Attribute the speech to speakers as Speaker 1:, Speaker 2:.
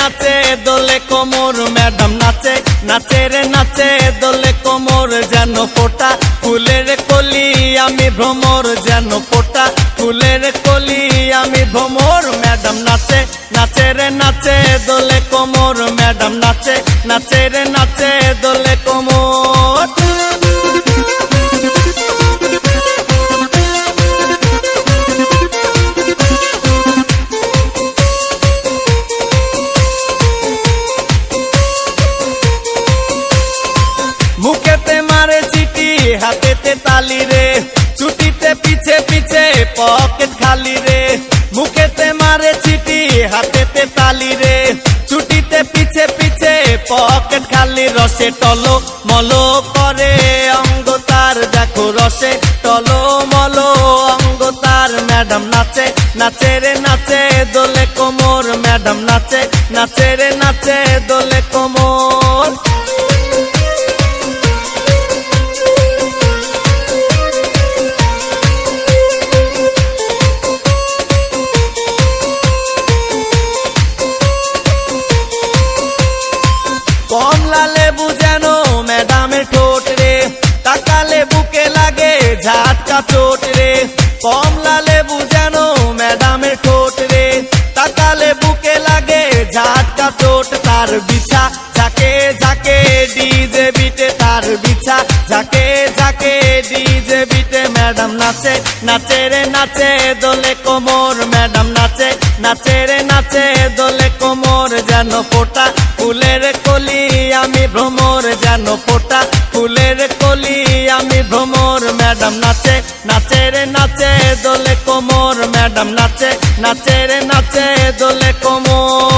Speaker 1: নাচে দোলে কোমর, ম্যাডাম নাচে নাচে রে নাচে দোলে কোমর, যেন ফোটা ফুলের কলি আমি ভ্রমর, যেন ফোটা ফুলের কলি আমি ভ্রমর। ম্যাডাম নাচে নাচে রে নাচে দোলে কোমর, ম্যাডাম নাচে নাচে রে নাচে দোলে কোমর। মুখেতে মারে চিঠি হাতেতে তালি রে, ছুটিতে পিছে পিছে পকেট খালি রে। মুখেতে মারে চিঠি হাতেতে তালি রে, ছুটিতে পিছে পিছে পকেট খালি। রসে টলো মলো করে অঙ্গ তার, দেখো রসে টলো মলো অঙ্গ তার। ম্যাডাম নাচে নাচে রে নাচে দোলে কোমর, ম্যাডাম নাচে নাচে রে নাচে দোলে কোমর। কমলা লেবু যেন ম্যাডামের ঠোঁট রে, তাকালে বুকে লাগে ঝাটকা চোট রে। কমলা লেবু যেন ম্যাডামের ঠোঁট রে, তাকালে বুকে লাগে ঝাটকা চোট। তার বিছা ঝাঁকে ঝাঁকে ডিজে বিটে, তার বিছা ঝাঁকে ঝাঁকে ডিজে বিটে। ম্যাডাম নাচে নাচে রে নাচে দোলে কোমর, ম্যাডাম নাচে নাচে রে নাচে দোলে কোমর, যেন ফোটা ফুলের কলি আমি ভ্রমর, যেন ফোটা ফুলের কলি আমি ভ্রমর। ম্যাডাম নাচে নাচে রে নাচে দোলে কোমর, ম্যাডাম নাচে নাচে রে নাচে দোলে কোমর।